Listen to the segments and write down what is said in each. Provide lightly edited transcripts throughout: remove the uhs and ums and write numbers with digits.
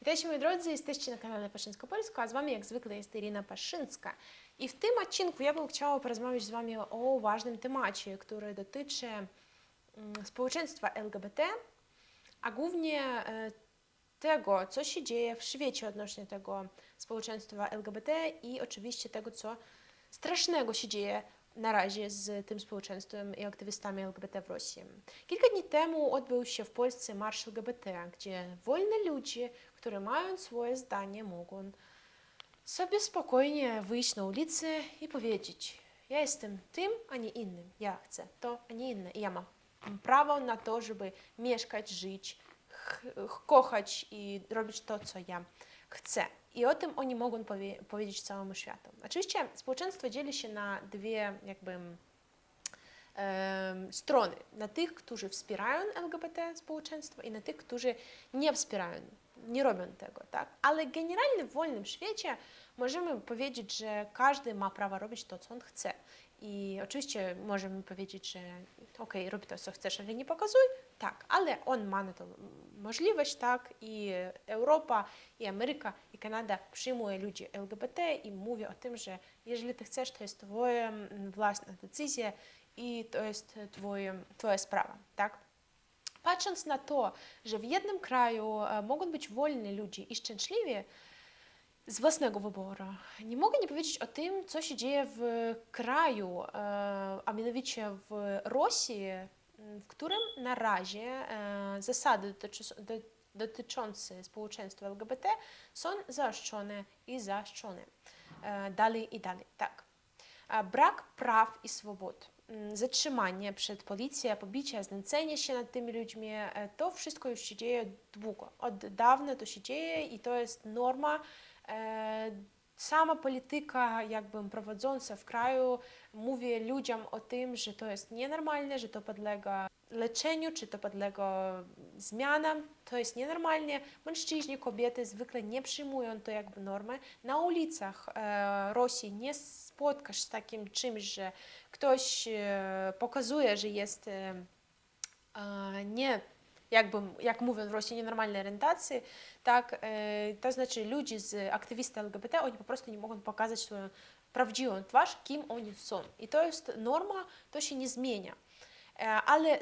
Witajcie moi drodzy, jesteście na kanale Paszyńsko-Polsko, a z wami jak zwykle jest Irina Paszynska. I w tym odcinku ja bym chciała porozmawiać z wami o ważnym temacie, który dotyczy społeczeństwa LGBT, a głównie tego, co się dzieje w świecie odnośnie tego społeczeństwa LGBT i oczywiście tego, co strasznego się dzieje na razie z tym społeczeństwem i aktywistami LGBT w Rosji. Kilka dni temu odbył się w Polsce marsz LGBT, gdzie wolni ludzie, którzy mają swoje zdanie, mogą sobie spokojnie wyjść na ulicę i powiedzieć: ja jestem tym, a nie innym, ja chcę to, a nie inne, i ja mam prawo na to, żeby mieszkać, żyć, kochać i robić to, co ja chcę. I o tym oni mogą powiedzieć całemu światu. Oczywiście społeczeństwo dzieli się na dwie strony. Na tych, którzy wspierają LGBT społeczeństwo, i na tych, którzy nie wspierają, nie robią tego, tak? Ale generalnie w wolnym świecie możemy powiedzieć, że każdy ma prawo robić to, co on chce. I oczywiście możemy powiedzieć, że okej, rób to, co chcesz, ale nie pokazuj, tak, ale on ma na to możliwość, tak, i Europa, i Ameryka, i Kanada przyjmuje ludzi LGBT i mówi o tym, że jeżeli ty chcesz, to jest twoja własna decyzja i to jest twoja sprawa, tak? Patrząc na to, że w jednym kraju mogą być wolni ludzie i szczęśliwi z własnego wyboru, nie mogę nie powiedzieć o tym, co się dzieje w kraju, a mianowicie w Rosji, w którym na razie zasady dotyczące społeczeństwa LGBT są zaostrzone i zaostrzone. Dalej i dalej, tak. Brak praw i swobód, zatrzymanie przed policją, pobicie, znęcenie się nad tymi ludźmi, to wszystko już się dzieje długo. Od dawna to się dzieje i to jest norma. Sama polityka jakby prowadząca w kraju mówi ludziom o tym, że to jest nienormalne, że to podlega leczeniu, czy to podlega zmianom, to jest nienormalnie. Mężczyźni, kobiety zwykle nie przyjmują to jakby normę. Na ulicach Rosji nie spotkasz z takim czymś, że ktoś pokazuje, że jest nie, jakby, jak mówią w Rosji, nienormalnej orientacji, tak, to znaczy ludzie z aktywistów LGBT, oni po prostu nie mogą pokazać swoją prawdziwą twarz, kim oni są. I to jest norma, to się nie zmienia. Ale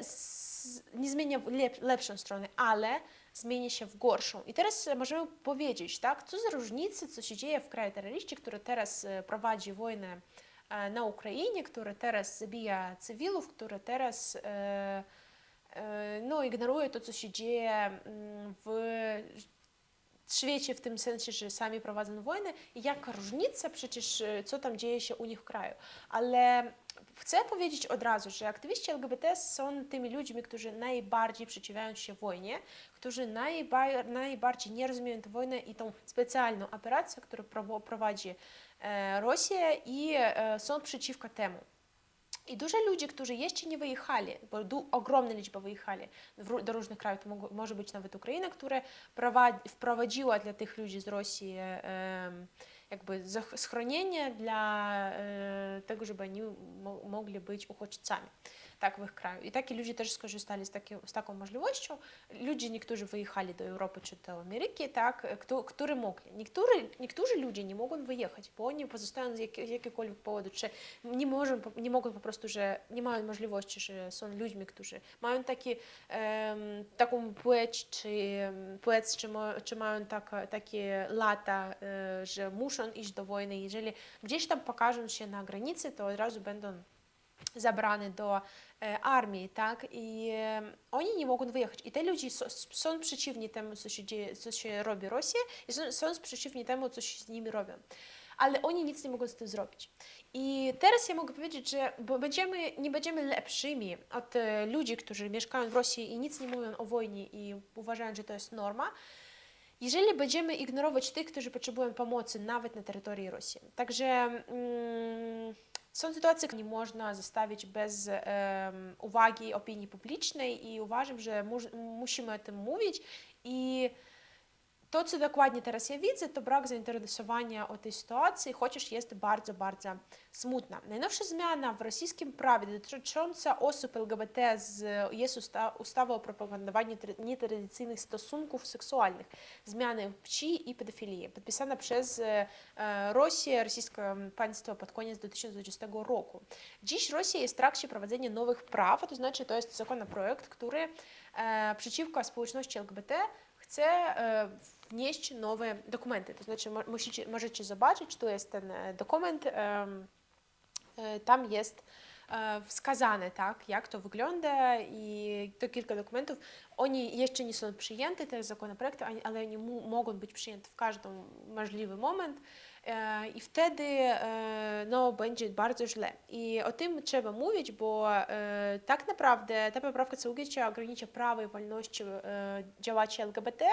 nie zmienia w lepszą stronę, ale zmienia się w gorszą. I teraz możemy powiedzieć, tak, co za różnicy, co się dzieje w kraju terroryści, który teraz prowadzi wojnę na Ukrainie, który teraz zabija cywilów, który teraz no, ignoruje to, co się dzieje w świecie, w tym sensie, że sami prowadzą wojnę, i jaka różnica przecież, co tam dzieje się u nich w kraju. Ale chcę powiedzieć od razu, że aktywiści LGBT są tymi ludźmi, którzy najbardziej przeciwiają się wojnie, którzy najbardziej nie rozumieją tę wojnę i tą specjalną operację, którą prowadzi Rosja, i są przeciwko temu. I dużo ludzi, którzy jeszcze nie wyjechali, bo ogromna liczba wyjechali do różnych krajów, to może być nawet Ukraina, która wprowadziła dla tych ludzi z Rosji jakby schronienie dla tego, żeby oni mogli być uchodźcami, tak, w ich kraju. I takie ludzie też skorzystali z taką możliwością. Ludzie, niektórzy wyjechali do Europy czy do Ameryki, tak, którzy mogli. Niektórzy ludzie nie mogą wyjechać, bo oni pozostają z jakiegokolwiek powodu, czy nie mogą po prostu, że nie mają możliwości, że są ludźmi, którzy mają taką płeć, czy mają takie lata, że muszą iść do wojny. Jeżeli gdzieś tam pokażą się na granicy, to od razu będą zabrane do armii, tak, i oni nie mogą wyjechać. I te ludzie są przeciwni temu, co się dzieje, co się robi Rosja, i są przeciwni temu, co się z nimi robią. Ale oni nic nie mogą z tym zrobić. I teraz ja mogę powiedzieć, że nie będziemy lepszymi od ludzi, którzy mieszkają w Rosji i nic nie mówią o wojnie i uważają, że to jest norma, jeżeli będziemy ignorować tych, którzy potrzebują pomocy nawet na terytorii Rosji. Także są sytuacje, które nie można zostawić bez uwagi opinii publicznej, i uważam, że musimy o tym mówić i To, co dokładnie teraz ja widzę, to brak zainteresowania o tej sytuacji, chociaż jest bardzo, bardzo smutna. Najnowsza zmiana w rosyjskim prawie dotycząca osób LGBT jest ustawa o propagowaniu nietradycyjnych stosunków seksualnych, zmiany płci i pedofilii, podpisana przez Rosję, rosyjskie państwo pod koniec 2020 roku. Dziś Rosja jest w trakcie prowadzenia nowych praw, to znaczy to jest законопроект, który przeciwko społeczności LGBT chce wnieść nowe dokumenty. To znaczy możecie zobaczyć, to jest ten dokument, tam jest wskazane, tak, jak to wygląda i to kilka dokumentów. Oni jeszcze nie są przyjęte, te законопроекты, ale oni mogą być przyjęte w każdy możliwy moment i wtedy no, będzie bardzo źle. I o tym trzeba mówić, bo tak naprawdę ta poprawka całkowicie ogranicza prawa i wolności działaczy LGBT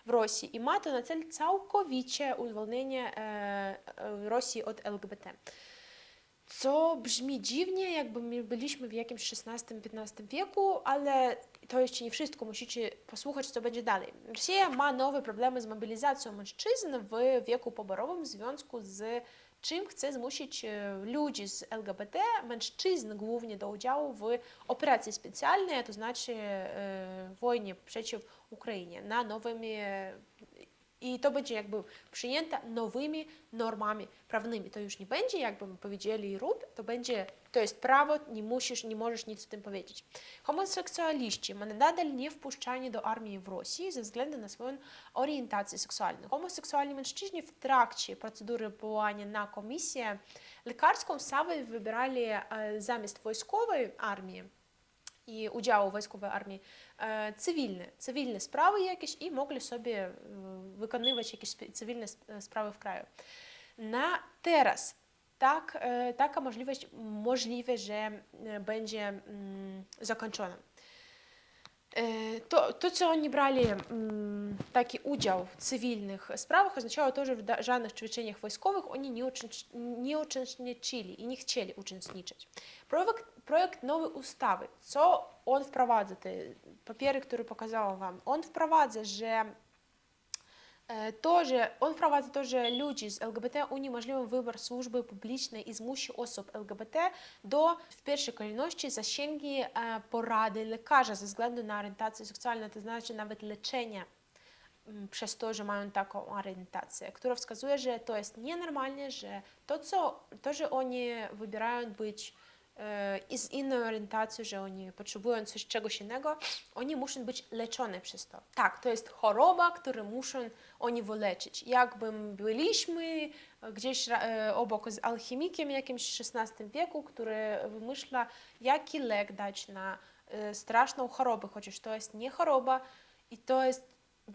w Rosji i ma to na celu całkowicie uwolnienie Rosji od LGBT. Co brzmi dziwnie, jakby my byliśmy w jakimś XVI-XV wieku, ale to jeszcze nie wszystko, musicie posłuchać, co będzie dalej. Rosja ma nowe problemy z mobilizacją mężczyzn w wieku poborowym w związku z czym chce zmusić ludzi z LGBT, mężczyzn głównie do udziału w operacji specjalnej, to znaczy wojnie przeciw Ukrainie, na nowymi i to będzie jakby przyjęte nowymi normami prawnymi. To już nie będzie, jakby powiedzieli rób, to będzie, to jest prawo, nie możesz nic o tym powiedzieć. Homoseksualiści nadal nie wpuszczani do armii w Rosji ze względu na swoją orientację seksualną. Homoseksualni mężczyźni w trakcie procedury powołania na komisję lekarską sami wybierali zamiast wojskowej armii i udziału w wojskowej armii cywilne sprawy jakieś i mogli sobie wykonywać jakieś cywilne sprawy w kraju. Na teraz taka możliwość możliwe, że będzie zakończona. To, co oni brali taki udział w cywilnych sprawach, oznaczało to, że w żadnych ćwiczeniach wojskowych oni nie uczestniczyli i nie chcieli uczestniczyć. Projekt nowej ustawy, co on wprowadza, te papiery, które pokazałam wam, on wprowadza, że że ludzi z LGBT uniemożliwią wybór służby publicznej i zmusi osób LGBT do w pierwszej kolejności zasięgi porady lekarza ze względu na orientację seksualną, to znaczy nawet leczenia przez to, że mają taką orientację, która wskazuje, że to jest nienormalne, że że oni wybierają być i z inną orientacją, że oni potrzebują czegoś innego, oni muszą być leczone przez to. Tak, to jest choroba, którą muszą oni wyleczyć. Jakby byliśmy gdzieś obok z alchemikiem jakimś w XVI wieku, który wymyśla, jaki lek dać na straszną chorobę, chociaż to jest nie choroba i to jest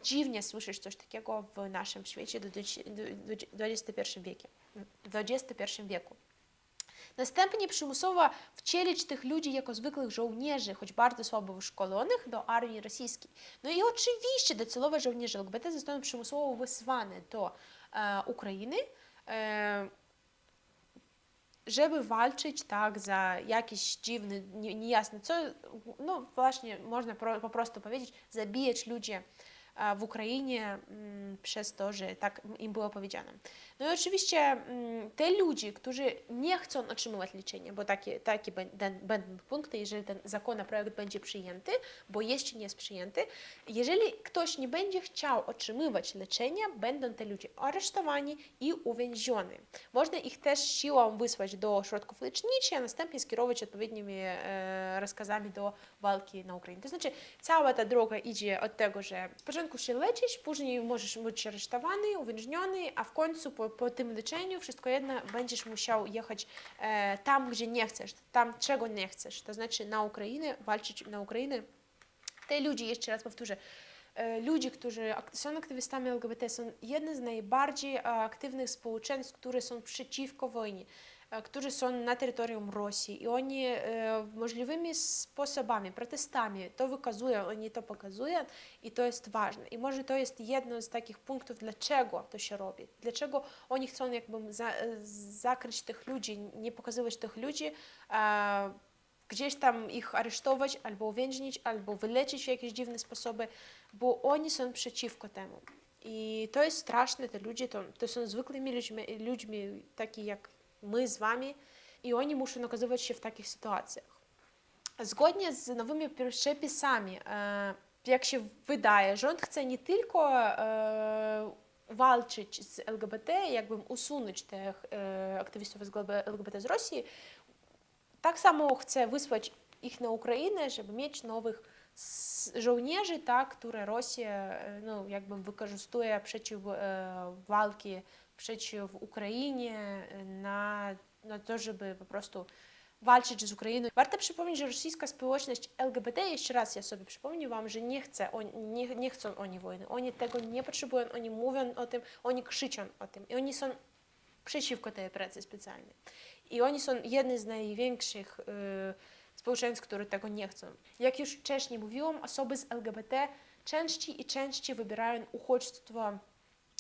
dziwnie słyszeć coś takiego w naszym świecie w XXI wieku. Następnie przymusowo wcielić tych ludzi jako zwykłych żołnierzy, choć bardzo słabo wyszkolonych, do armii rosyjskiej. No i oczywiście docelowe żołnierze LGBT zostaną przymusowo wysłane do Ukrainy, żeby walczyć tak za jakiś dziwny, niejasny, co, no właśnie można po prostu powiedzieć, zabijać ludzi w Ukrainie przez to, że tak im było powiedziane. No i oczywiście te ludzie, którzy nie chcą otrzymywać leczenia, bo takie będą punkty, jeżeli ten законопроект będzie przyjęty, bo jeszcze nie jest przyjęty, jeżeli ktoś nie będzie chciał otrzymywać leczenia, będą te ludzie aresztowani i uwięzioni. Można ich też siłą wysłać do ośrodków leczniczych, a następnie skierować odpowiednimi rozkazami do walki na Ukrainie. To znaczy cała ta droga idzie od tego, że w początku się leczysz, później możesz być aresztowany, uwięziony, a w końcu po tym leczeniu wszystko jedno będziesz musiał jechać tam, gdzie nie chcesz, tam czego nie chcesz, to znaczy na Ukrainę, walczyć na Ukrainę. Te ludzie, jeszcze raz powtórzę, ludzie, którzy są aktywistami LGBT, są jednym z najbardziej aktywnych społeczeństw, które są przeciwko wojnie, którzy są na terytorium Rosji i oni możliwymi sposobami, protestami to wykazują, oni to pokazują i to jest ważne. I może to jest jedno z takich punktów, dlaczego to się robi, dlaczego oni chcą jakby zakryć tych ludzi, nie pokazywać tych ludzi, gdzieś tam ich aresztować, albo uwięzić, albo wyleczyć w jakieś dziwne sposoby, bo oni są przeciwko temu. I to jest straszne, te ludzie to są zwykłymi ludźmi, taki jak my z wami, i oni muszą okazywać się w takich sytuacjach. Zgodnie z nowymi przepisami, jak się wydaje, rząd chce nie tylko walczyć z LGBT, jakby usunąć tych aktywistów LGBT z Rosji, tak samo chce wysłać ich na Ukrainę, żeby mieć nowych żołnierzy, tak, które Rosja no, jakby wykorzystuje przeciw walki przeciw Ukrainie na to, żeby po prostu walczyć z Ukrainą. Warto przypomnieć, że rosyjska społeczność LGBT, jeszcze raz ja sobie przypomnę wam, że nie chcą oni wojny, oni tego nie potrzebują, oni mówią o tym, oni krzyczą o tym i oni są przeciwko tej operacji specjalnej. I oni są jednym z największych społeczeństw, które tego nie chcą. Jak już wcześniej mówiłam, osoby z LGBT częściej i częściej wybierają uchodźstwo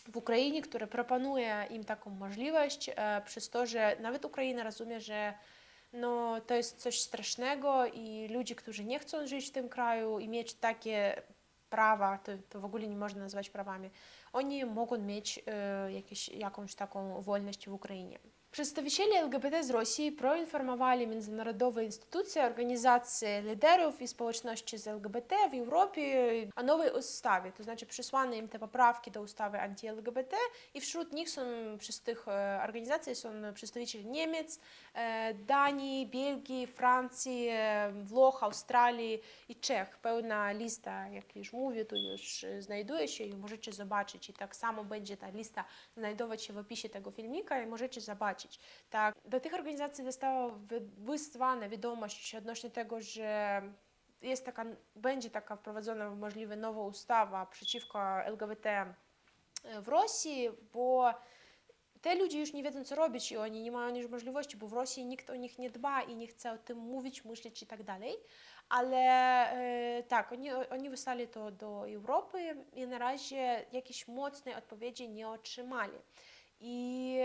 w Ukrainie, które proponuje im taką możliwość, przez to, że nawet Ukraina rozumie, że no, to jest coś strasznego i ludzie, którzy nie chcą żyć w tym kraju i mieć takie prawa, to w ogóle nie można nazwać prawami, oni mogą mieć jakąś taką wolność w Ukrainie. Przedstawiciele LGBT z Rosji proinformowali międzynarodowe instytucje, organizacje liderów i społeczności z LGBT w Europie o nowej ustawie, to znaczy przysłane im te poprawki do ustawy anty-LGBT i wśród nich są, przez tych organizacji są przedstawiciele Niemiec, Danii, Belgii, Francji, Włoch, Australii i Czech. Pełna lista, jak już mówię, tu już znajduje się i możecie zobaczyć. I tak samo będzie ta lista znajdować się w opisie tego filmika i możecie zobaczyć. Tak, do tych organizacji została wysłana wiadomość odnośnie tego, że będzie taka wprowadzona możliwe nowa ustawa przeciwko LGBT w Rosji, bo te ludzie już nie wiedzą, co robić i oni nie mają już możliwości, bo w Rosji nikt o nich nie dba i nie chce o tym mówić, myśleć i tak dalej. Ale tak, oni wysłali to do Europy i na razie jakiejś mocnej odpowiedzi nie otrzymali. I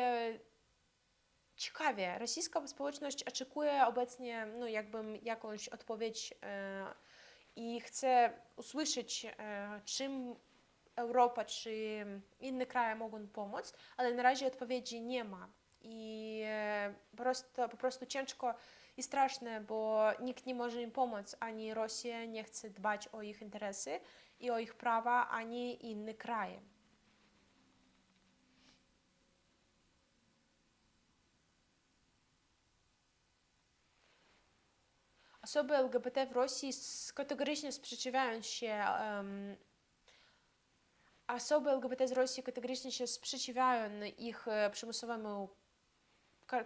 ciekawie, rosyjska społeczność oczekuje obecnie no, jakby jakąś odpowiedź i chce usłyszeć, czym Europa czy inne kraje mogą pomóc, ale na razie odpowiedzi nie ma. I po prostu ciężko i straszne, bo nikt nie może im pomóc, ani Rosja nie chce dbać o ich interesy i o ich prawa, ani inne kraje. Osoby LGBT w Rosji kategorycznie sprzeciwiają się Osoby LGBT z Rosji kategorycznie się sprzeciwiają ich przymusowemu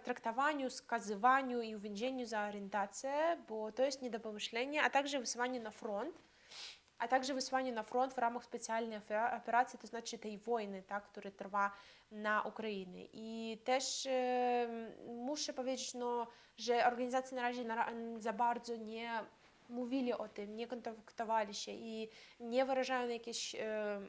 traktowaniu, skazywaniu i uwięzieniu za orientację, bo to jest nie do pomyślenia, a także wysłanie na front w ramach specjalnej operacji, to znaczy tej wojny, tak, która trwa na Ukrainie. I też muszę powiedzieć, no, że organizacje na razie za bardzo nie mówili o tym, nie kontaktowali się i nie wyrażają jakiejś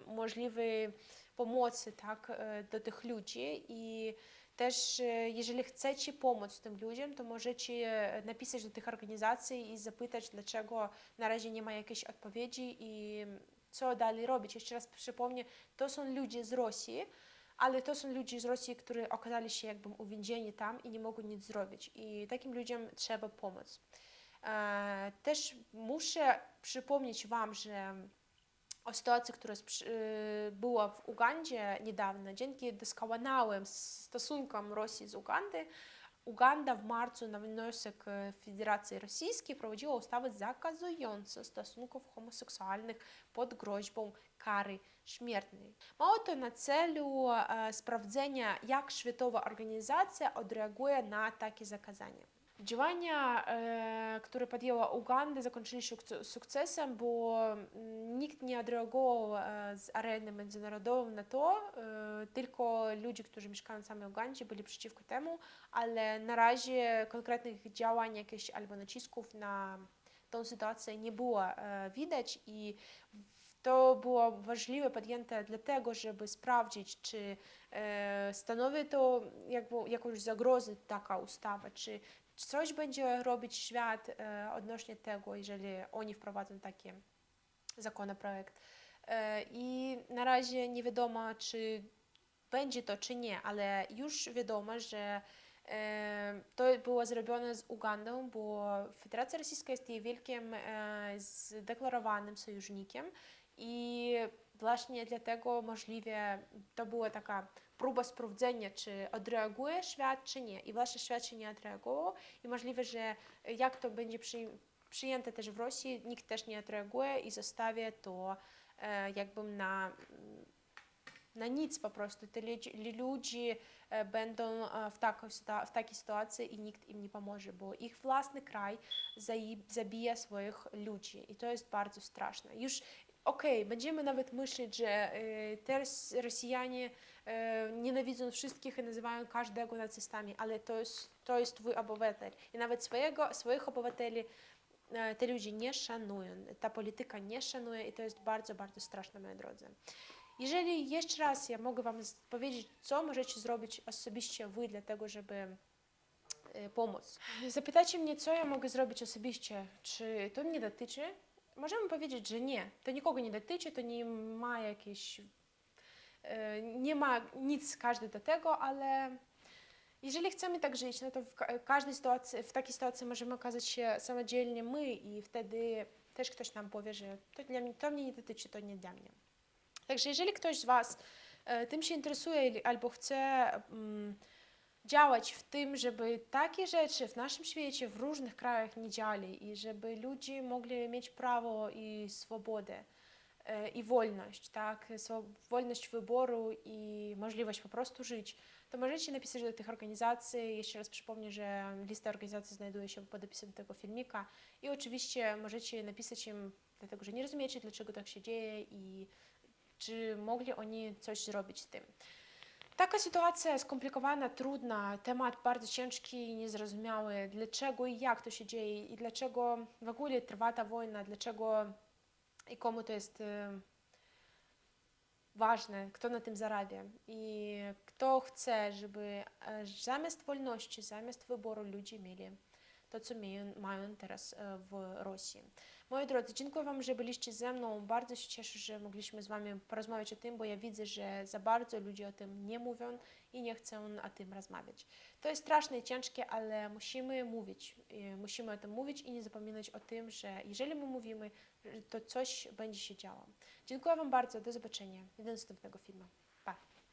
możliwej pomocy, tak, do tych ludzi. I też jeżeli chcecie pomóc tym ludziom, to możecie napisać do tych organizacji i zapytać, dlaczego na razie nie ma jakiejś odpowiedzi i co dalej robić. Jeszcze raz przypomnę, to są ludzie z Rosji, ale to są ludzie z Rosji, którzy okazali się jakby uwięzieni tam i nie mogą nic zrobić. I takim ludziom trzeba pomóc. Też muszę przypomnieć wam, że o sytuacji, która była w Ugandzie niedawno, dzięki doskonałym stosunkom Rosji z Uganda w marcu na wniosek Federacji Rosyjskiej prowadziła ustawę zakazującą stosunków homoseksualnych pod groźbą kary śmiertnej. Mało to na celu sprawdzenia, jak światowa organizacja odreaguje na takie zakazania. Działania, które podjęła Uganda, zakończyły się sukcesem, bo nikt nie odreagował z areny międzynarodowej na to, tylko ludzie, którzy mieszkają w samej Ugandzie, byli przeciwko temu, ale na razie konkretnych działań jakichś albo nacisków na tą sytuację nie było widać i to było ważliwe podjęte dlatego, żeby sprawdzić, czy stanowi to jakąś zagrozę taka ustawa, czy coś będzie robić świat odnośnie tego, jeżeli oni wprowadzą taki законопроект. I na razie nie wiadomo, czy będzie to, czy nie, ale już wiadomo, że to było zrobione z Ugandą, bo Federacja Rosyjska jest jej wielkim, zdeklarowanym sojusznikiem i właśnie dlatego możliwe to była taka próba sprawdzenia, czy odreaguje świat, czy nie. I właśnie świat się nie odreagował i możliwe, że jak to będzie przyjęte też w Rosji, nikt też nie odreaguje i zostawia to jakby na nic po prostu. Te ludzie będą w takiej sytuacji i nikt im nie pomoże, bo ich własny kraj zabija swoich ludzi i to jest bardzo straszne. Już będziemy nawet myśleć, że teraz Rosjanie nienawidzą wszystkich i nazywają każdego nacystami, ale to jest twój obywatel i nawet swoich obywateli te ludzie nie szanują, ta polityka nie szanuje i to jest bardzo, bardzo straszne, moi drodzy. Jeżeli jeszcze raz ja mogę Wam powiedzieć, co możecie zrobić osobiście Wy dla tego, żeby pomóc. Zapytacie mnie, co ja mogę zrobić osobiście, czy to mnie dotyczy? Możemy powiedzieć, że nie, to nikogo nie dotyczy, to nie ma jakieś, nie ma nic każdy do tego, ale jeżeli chcemy tak żyć, no to w takiej sytuacji możemy okazać się samodzielnie my i wtedy też ktoś nam powie, że to mnie nie dotyczy, to nie dla mnie. Także jeżeli ktoś z Was tym się interesuje albo chce działać w tym, żeby takie rzeczy w naszym świecie, w różnych krajach nie działali i żeby ludzie mogli mieć prawo i swobodę i wolność, tak, wolność wyboru i możliwość po prostu żyć, to możecie napisać do tych organizacji. Jeszcze raz przypomnę, że lista organizacji znajduje się pod opisem tego filmika i oczywiście możecie napisać im, dlatego że nie rozumiecie, dlaczego tak się dzieje i czy mogli oni coś zrobić z tym. Taka sytuacja skomplikowana, trudna, temat bardzo ciężki i niezrozumiały, dlaczego i jak to się dzieje i dlaczego w ogóle trwa ta wojna, dlaczego i komu to jest ważne, kto na tym zarabia i kto chce, żeby zamiast wolności, zamiast wyboru ludzie mieli to, co mają teraz w Rosji. Moi drodzy, dziękuję Wam, że byliście ze mną. Bardzo się cieszę, że mogliśmy z Wami porozmawiać o tym, bo ja widzę, że za bardzo ludzie o tym nie mówią i nie chcą o tym rozmawiać. To jest straszne i ciężkie, ale musimy mówić. Musimy o tym mówić i nie zapominać o tym, że jeżeli my mówimy, to coś będzie się działo. Dziękuję Wam bardzo. Do zobaczenia i do następnego filmu.